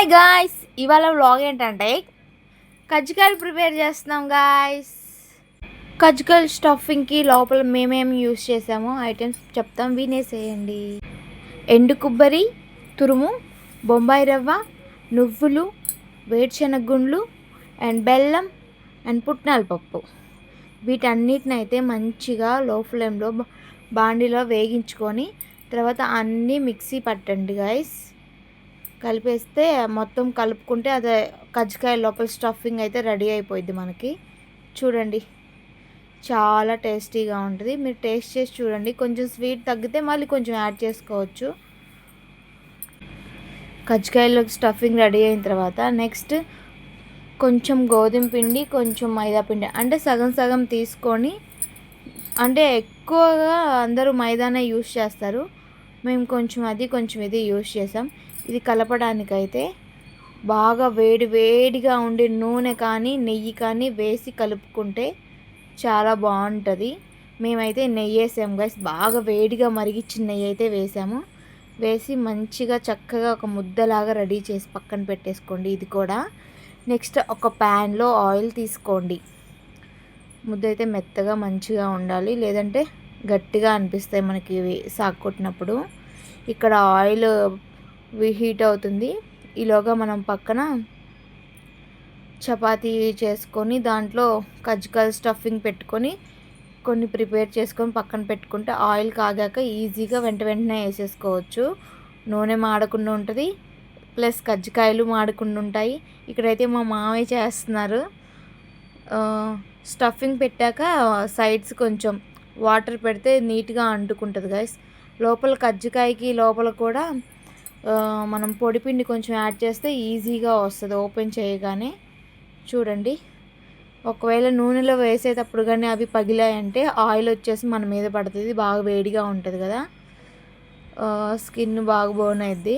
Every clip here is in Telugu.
హాయ్ గాయ్స్, ఇవాళ వ్లాగ్ ఏంటంటే కజ్జికాయలు ప్రిపేర్ చేస్తున్నాం గాయ్స్. కజ్జికాయలు స్టఫింగ్కి లోపల మేమేమి యూస్ చేసామో ఐటమ్స్ చెప్తాం, వినేసేయండి. ఎండు కొబ్బరి తురుము, బొంబాయి రవ్వ, నువ్వులు, వేరుశనగ గుండ్లు అండ్ బెల్లం అండ్ పుట్నాల పప్పు. వీటన్నిటిని అయితే మంచిగా లో ఫ్లేమ్లో బాండీలో వేగించుకొని తర్వాత అన్నీ మిక్సీ పట్టండి గాయ్స్. కలిపేస్తే మొత్తం కలుపుకుంటే అదే కజ్జికాయ లోపల స్టఫింగ్ అయితే రెడీ అయిపోయింది మనకి. చూడండి, చాలా టేస్టీగా ఉంటుంది. మీరు టేస్ట్ చేసి చూడండి. కొంచెం స్వీట్ తగ్గితే మళ్ళీ కొంచెం యాడ్ చేసుకోవచ్చు. కజ్జికాయలో స్టఫింగ్ రెడీ అయిన తర్వాత నెక్స్ట్ కొంచెం గోధుమ పిండి, కొంచెం మైదా పిండి, అంటే సగం సగం తీసుకొని, అంటే ఎక్కువగా అందరూ మైదానే యూస్ చేస్తారు. మేము కొంచెం అది కొంచెం ఇది యూస్ చేసాం. ఇది కలపడానికైతే బాగా వేడిగా ఉండే నూనె కానీ నెయ్యి కానీ వేసి కలుపుకుంటే చాలా బాగుంటుంది. మేమైతే నెయ్యి వేసాము గైస్. బాగా వేడిగా మరిగించిన నెయ్యి అయితే వేసాము. వేసి మంచిగా చక్కగా ఒక ముద్దలాగా రెడీ చేసి పక్కన పెట్టేసుకోండి. ఇది కూడా నెక్స్ట్ ఒక ప్యాన్లో ఆయిల్ తీసుకోండి. ముద్ద అయితే మెత్తగా మంచిగా ఉండాలి, లేదంటే గట్టిగా అనిపిస్తాయి మనకి ఇవి సాగు కొట్టినప్పుడు. ఇక్కడ ఆయిల్ హీట్ అవుతుంది. ఈలోగా మనం పక్కన చపాతీ చేసుకొని దాంట్లో కజ్జికాయలు స్టఫింగ్ పెట్టుకొని కొన్ని ప్రిపేర్ చేసుకొని పక్కన పెట్టుకుంటే ఆయిల్ కాగాక ఈజీగా వెంటనే వేసేసుకోవచ్చు. నూనె మాడకుండా ఉంటుంది, ప్లస్ కజ్జికాయలు మాడకుండా ఉంటాయి. ఇక్కడైతే మా మామయ్య చేస్తున్నారు. స్టఫింగ్ పెట్టాక సైడ్స్ కొంచెం వాటర్ పెడితే నీట్గా అంటుకుంటుంది గైస్. లోపల కజ్జికాయకి లోపల కూడా మనం పొడిపిండి కొంచెం యాడ్ చేస్తే ఈజీగా వస్తుంది ఓపెన్ చేయగానే. చూడండి, ఒకవేళ నూనెలో వేసేటప్పుడు కానీ అవి పగిలాయంటే ఆయిల్ వచ్చేసి మన మీద పడుతుంది. బాగా వేడిగా ఉంటుంది కదా, స్కిన్ బాగా బర్న్ అయ్యిద్ది.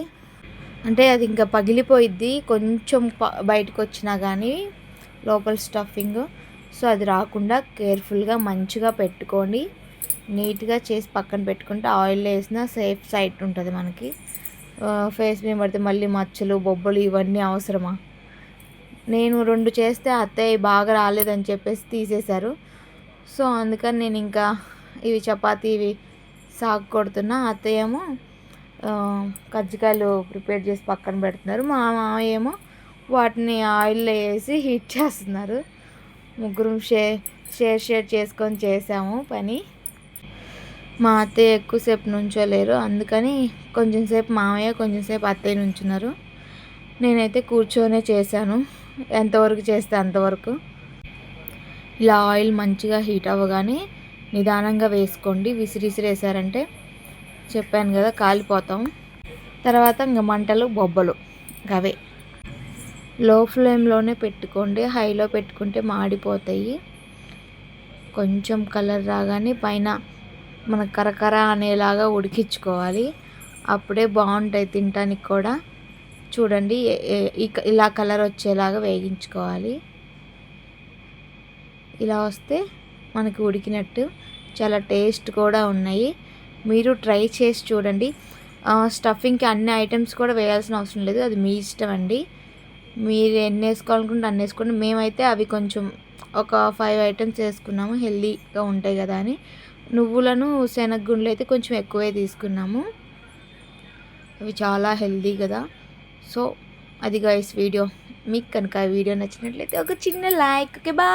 అంటే అది ఇంకా పగిలిపోయిద్ది కొంచెం బయటకు వచ్చినా కానీ లోపల స్టఫింగ్. సో అది రాకుండా కేర్ఫుల్గా మంచిగా పెట్టుకోండి. నీట్గా చేసి పక్కన పెట్టుకుంటే ఆయిల్ వేసిన సేఫ్ సైడ్ ఉంటుంది మనకి. ఫేస్ మీద పడితే మళ్ళీ మచ్చలు బొబ్బలు ఇవన్నీ అవసరమా? నేను 2 చేస్తే అత్తయ్య బాగా రాలేదని చెప్పేసి తీసేశారు. సో అందుకని నేను ఇంకా ఇవి చపాతీ ఇవి సాగు కొడుతున్నా. అత్తయ్య ఏమో కజ్జికాయలు ప్రిపేర్ చేసి పక్కన పెడుతున్నారు. మా మామయ్య ఏమో వాటిని ఆయిల్లో వేసి హీట్ చేస్తున్నారు. ముగ్గురం షేర్ చేసుకొని చేసాము పని. మా అత్తయ్య ఎక్కువసేపు నుంచోలేరు, అందుకని కొంచెం సేపు మామయ్య కొంచెం సేపు అత్తయ్య నుంచున్నారు. నేనైతే కూర్చొనే చేశాను, ఎంతవరకు చేస్తే అంతవరకు. ఇలా ఆయిల్ మంచిగా హీట్ అవ్వగానే నిదానంగా వేసుకోండి. విసిరేసారంటే చెప్పాను కదా కాలిపోతాం. తర్వాత ఇంకా మంటలు బొబ్బలు అవే. లో ఫ్లేమ్లోనే పెట్టుకోండి, హైలో పెట్టుకుంటే మాడిపోతాయి. కొంచెం కలర్ రాగానే పైన మనకు కరకర అనేలాగా ఉడికించుకోవాలి. అప్పుడే బాగుంటాయి తినటానికి కూడా. చూడండి, ఇలా కలర్ వచ్చేలాగా వేగించుకోవాలి. ఇలా వస్తే మనకి ఉడికినట్టు. చాలా టేస్ట్ కూడా ఉన్నాయి. మీరు ట్రై చేసి చూడండి. స్టఫింగ్కి అన్ని ఐటమ్స్ కూడా వేయాల్సిన అవసరం లేదు, అది మీ ఇష్టం అండి. మీరు ఎన్ని వేసుకోవాలనుకుంటే అన్ని వేసుకోండి. మేమైతే అవి కొంచెం ఒక 5 ఐటమ్స్ వేసుకున్నాము, హెల్తీగా ఉంటాయి కదా అని. నువ్వులను శనగగుండ్లు అయితే కొంచెం ఎక్కువే తీసుకున్నాము, అవి చాలా హెల్తీ కదా. సో అది గైస్ వీడియో. మీకు కనుక వీడియో నచ్చినట్లయితే ఒక చిన్న లైక్. Okay, bye.